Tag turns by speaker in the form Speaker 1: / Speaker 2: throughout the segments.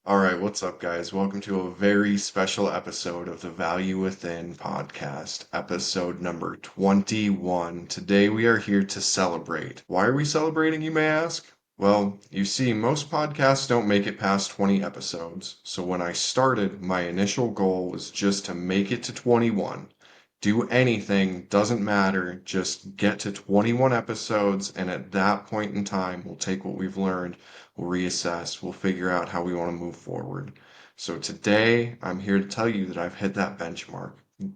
Speaker 1: All right, what's up, guys? Welcome to a very special episode of the Value Within podcast, episode number 21. Today we are here to celebrate. Why are we celebrating, you may ask? Well, you see, most podcasts don't make it past 20 episodes. So when I started, my initial goal was just to make it to 21. Do anything, doesn't matter, just get to 21 episodes, and at that point in time, we'll take what we've learned, we'll reassess, we'll figure out how we want to move forward. So today, I'm here to tell you that I've hit that benchmark.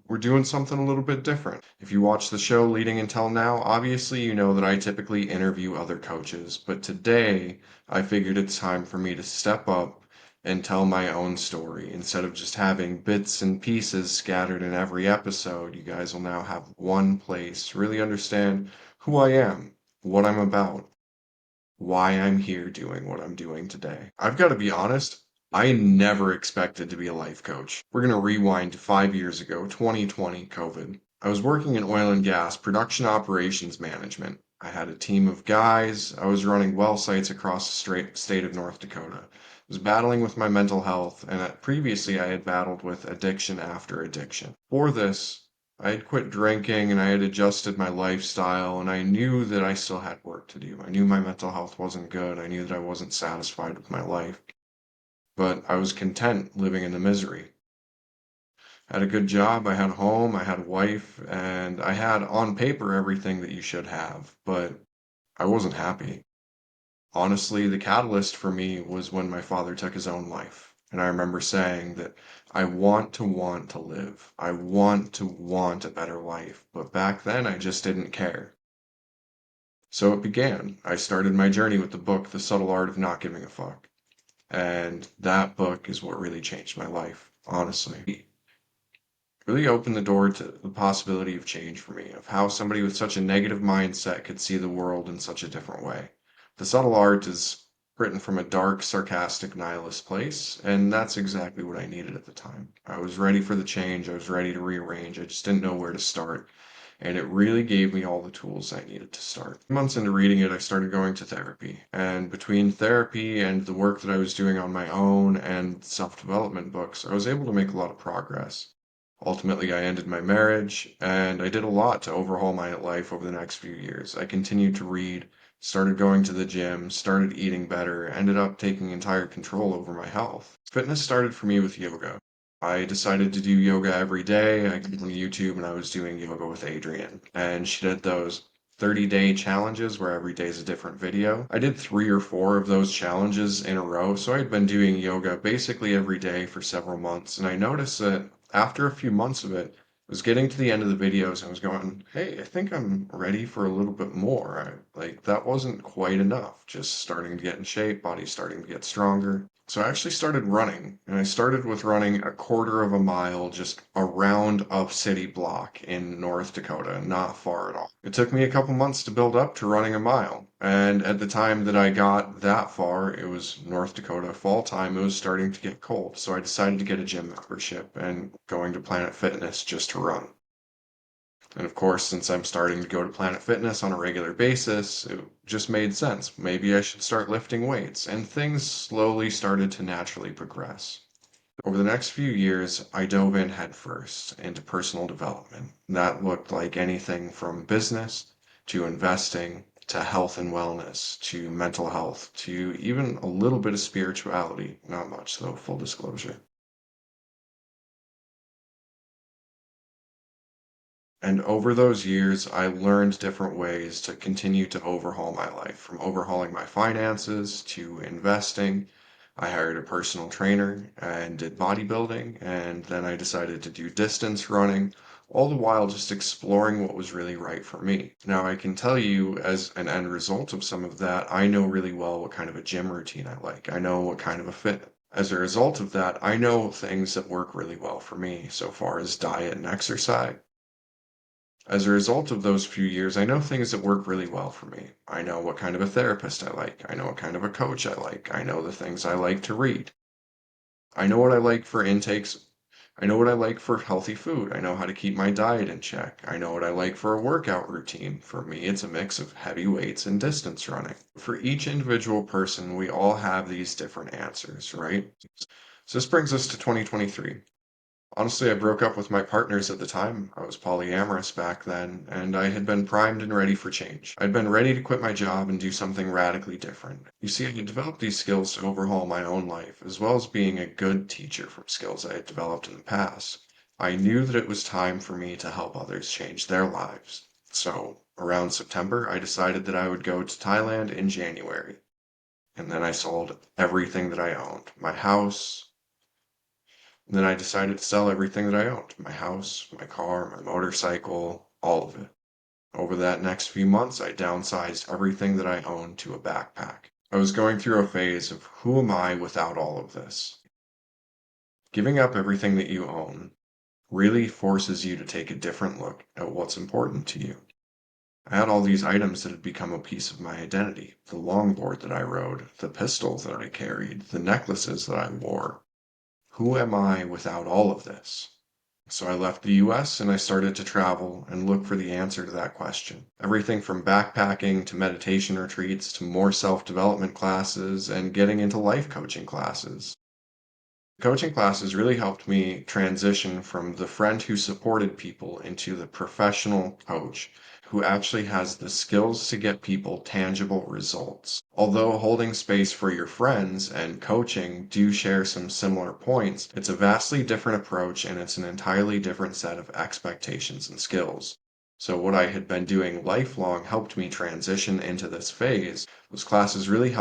Speaker 1: We're doing something a little bit different. If you watch the show leading until now, obviously you know that I typically interview other coaches, but today I figured it's time for me to step up and tell my own story. Instead of just having bits and pieces scattered in every episode, you guys will now have one place to really understand who I am, what I'm about, why I'm here doing what I'm doing today. I've got to be honest, I never expected to be a life coach. We're going to rewind to 5 years ago, 2020, COVID. I was working in oil and gas production operations management. I had a team of guys. I was running well sites across the state of North Dakota. I was battling with my mental health, and previously I had battled with addiction after addiction. For this, I had quit drinking and I had adjusted my lifestyle, and I knew that I still had work to do. I knew my mental health wasn't good. I knew that I wasn't satisfied with my life, but I was content living in the misery. I had a good job, I had a home, I had a wife, and I had on paper everything that you should have, but I wasn't happy. Honestly, the catalyst for me was when my father took his own life. And I remember saying that I want to live. I want a better life. But back then, I just didn't care. So it began. I started my journey with the book, The Subtle Art of Not Giving a Fuck. And that book is what really changed my life, honestly. It really opened the door to the possibility of change for me, of how somebody with such a negative mindset could see the world in such a different way. The subtle art is written from a dark, sarcastic, nihilist place, and that's exactly what I needed at the time. I was ready for the change, I was ready to rearrange, I just didn't know where to start, and it really gave me all the tools I needed to start. Months into reading it, I started going to therapy, and between therapy and the work that I was doing on my own and self-development books, I was able to make a lot of progress. Ultimately, I ended my marriage, and I did a lot to overhaul my life over the next few years. I continued to read, started going to the gym, started eating better, ended up taking entire control over my health. Fitness started for me with yoga. I decided to do yoga every day. I got on YouTube and I was doing yoga with Adriene, and she did those 30-day challenges where every day is a different video. I did 3 or 4 of those challenges in a row, so I'd been doing yoga basically every day for several months, and I noticed that after a few months of it, I was getting to the end of the videos and I was going, hey, I think I'm ready for a little bit more. Like, that wasn't quite enough. Just starting to get in shape, body starting to get stronger. So I actually started running, and I started with running a quarter of a mile just around a city block in North Dakota, not far at all. It took me a couple months to build up to running a mile, and at the time that I got that far, it was North Dakota fall time, it was starting to get cold, so I decided to get a gym membership and going to Planet Fitness just to run. And of course, since I'm starting to go to Planet Fitness on a regular basis, it just made sense. Maybe I should start lifting weights, and things slowly started to naturally progress. Over the next few years, I dove in headfirst into personal development. That looked like anything from business to investing to health and wellness to mental health to even a little bit of spirituality. Not much, though, full disclosure. And over those years, I learned different ways to continue to overhaul my life, from overhauling my finances to investing. I hired a personal trainer and did bodybuilding, and then I decided to do distance running, all the while just exploring what was really right for me. Now, I can tell you, as an end result of some of that, I know really well what kind of a gym routine I like. I know what kind of a fit. As a result of that, I know things that work really well for me so far as diet and exercise. As a result of those few years, I know things that work really well for me. I know what kind of a therapist I like. I know what kind of a coach I like. I know the things I like to read. I know what I like for intakes I know what I like for healthy food. I know how to keep my diet in check. I know what I like for a workout routine. For me, it's a mix of heavy weights and distance running. For each individual person, we all have these different answers, right? So this brings us to 2023. Honestly, I broke up with my partners at the time. I was polyamorous back then, and I had been primed and ready for change. I'd been ready to quit my job and do something radically different. You see, I had developed these skills to overhaul my own life, as well as being a good teacher from skills I had developed in the past. I knew that it was time for me to help others change their lives. So, around September, I decided that I would go to Thailand in January. And then I sold everything that I owned, my house, and then I decided to sell everything that I owned, my house, my car, my motorcycle, all of it. Over that next few months, I downsized everything that I owned to a backpack. I was going through a phase of who am I without all of this? Giving up everything that you own really forces you to take a different look at what's important to you. I had all these items that had become a piece of my identity. The longboard that I rode, the pistols that I carried, the necklaces that I wore. Who am I without all of this? So I left the US and I started to travel and look for the answer to that question. Everything from backpacking to meditation retreats to more self-development classes and getting into life coaching classes. Coaching classes really helped me transition from the friend who supported people into the professional coach who actually has the skills to get people tangible results. Although holding space for your friends and coaching do share some similar points, it's a vastly different approach and it's an entirely different set of expectations and skills. So, what I had been doing lifelong helped me transition into this phase. Those classes really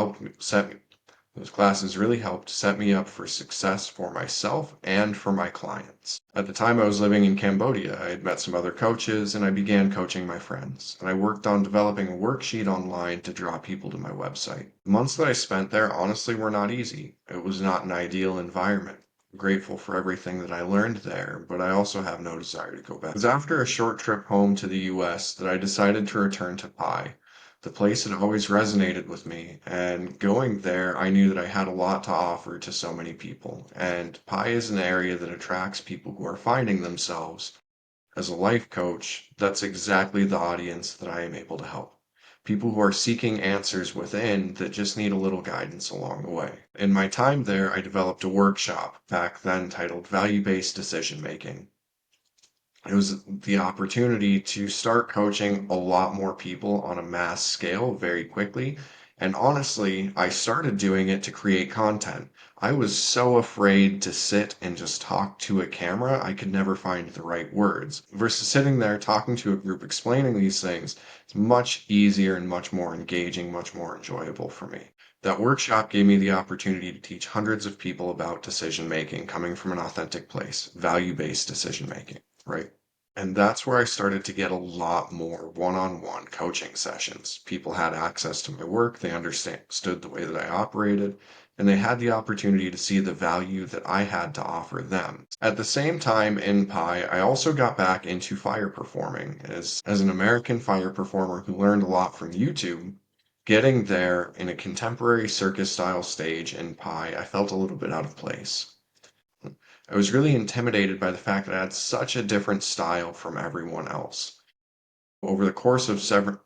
Speaker 1: helped set me up for success for myself and for my clients. At the time I was living in Cambodia, I had met some other coaches and I began coaching my friends. And I worked on developing a worksheet online to draw people to my website. The months that I spent there honestly were not easy. It was not an ideal environment. I'm grateful for everything that I learned there, but I also have no desire to go back. It was after a short trip home to the US that I decided to return to Pi. The place had always resonated with me, and going there, I knew that I had a lot to offer to so many people. And Pi is an area that attracts people who are finding themselves. As a life coach, that's exactly the audience that I am able to help. People who are seeking answers within that just need a little guidance along the way. In my time there, I developed a workshop back then titled Value-Based Decision Making. It was the opportunity to start coaching a lot more people on a mass scale very quickly. And honestly, I started doing it to create content. I was so afraid to sit and just talk to a camera, I could never find the right words. Versus sitting there talking to a group explaining these things, it's much easier and much more engaging, much more enjoyable for me. That workshop gave me the opportunity to teach hundreds of people about decision making coming from an authentic place, value-based decision making, right? And that's where I started to get a lot more one-on-one coaching sessions. People had access to my work, they understood the way that I operated, and they had the opportunity to see the value that I had to offer them. At the same time in Pi, I also got back into fire performing. As an American fire performer who learned a lot from YouTube, getting there in a contemporary circus style stage in Pi, I felt a little bit out of place. I was really intimidated by the fact that I had such a different style from everyone else. Over the course of several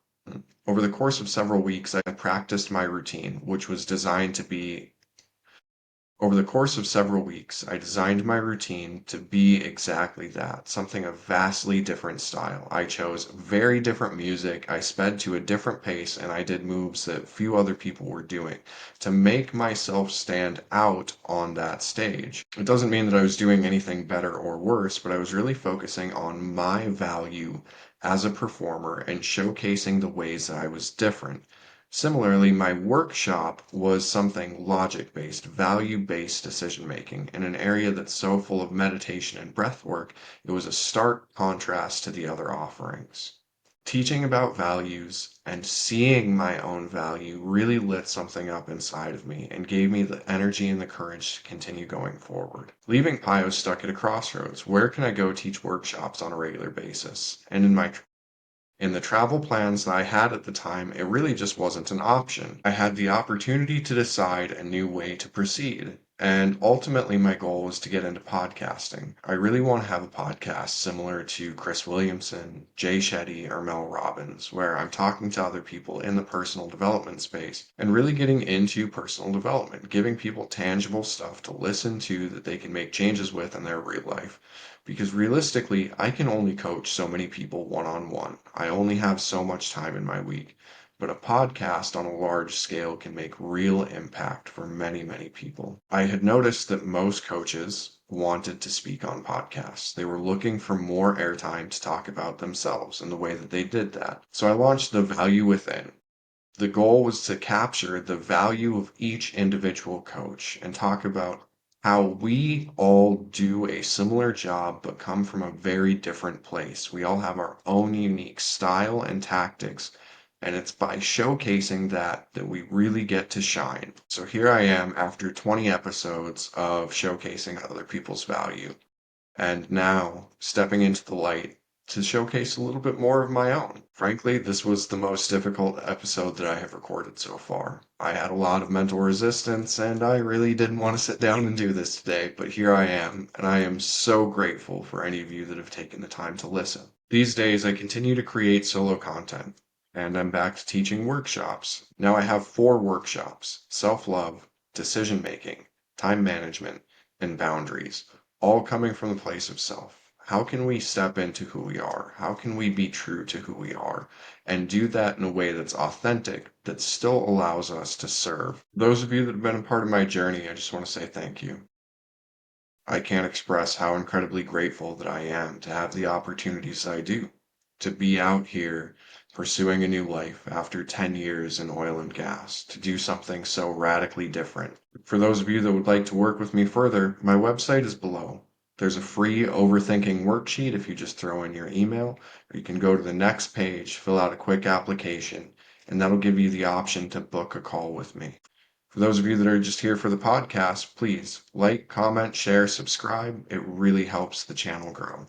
Speaker 1: over the course of several weeks, I practiced my routine, which was designed to be over the course of several weeks, I designed my routine to be exactly that, something of vastly different style. I chose very different music, I sped to a different pace, and I did moves that few other people were doing to make myself stand out on that stage. It doesn't mean that I was doing anything better or worse, but I was really focusing on my value as a performer and showcasing the ways that I was different. Similarly, my workshop was something logic-based, value-based decision-making in an area that's so full of meditation and breath work, it was a stark contrast to the other offerings. Teaching about values and seeing my own value really lit something up inside of me and gave me the energy and the courage to continue going forward. Leaving Pi, I was stuck at a crossroads. Where can I go teach workshops on a regular basis? And in the travel plans that I had at the time, it really just wasn't an option. I had the opportunity to decide a new way to proceed. And ultimately, my goal was to get into podcasting. I really want to have a podcast similar to Chris Williamson, Jay Shetty, or Mel Robbins, where I'm talking to other people in the personal development space and really getting into personal development, giving people tangible stuff to listen to that they can make changes with in their real life. Because realistically, I can only coach so many people one on one. I only have so much time in my week. But a podcast on a large scale can make real impact for many, many people. I had noticed that most coaches wanted to speak on podcasts. They were looking for more airtime to talk about themselves and the way that they did that. So I launched The Value Within. The goal was to capture the value of each individual coach and talk about how we all do a similar job but come from a very different place. We all have our own unique style and tactics, and it's by showcasing that we really get to shine. So here I am after 20 episodes of showcasing other people's value. And now stepping into the light to showcase a little bit more of my own. Frankly, this was the most difficult episode that I have recorded so far. I had a lot of mental resistance and I really didn't want to sit down and do this today, but here I am, and I am so grateful for any of you that have taken the time to listen. These days, I continue to create solo content, and I'm back to teaching workshops. Now I have 4 workshops: self love, decision making, time management, and boundaries, all coming from the place of self. How can we step into who we are? How can we be true to who we are and do that in a way that's authentic, that still allows us to serve? Those of you that have been a part of my journey, I just want to say thank you. I can't express how incredibly grateful that I am to have the opportunities I do, to be out here pursuing a new life after 10 years in oil and gas, to do something so radically different. For those of you that would like to work with me further, my website is below. There's a free overthinking worksheet if you just throw in your email, or you can go to the next page, fill out a quick application, and that'll give you the option to book a call with me. For those of you that are just here for the podcast, please like, comment, share, subscribe. It really helps the channel grow.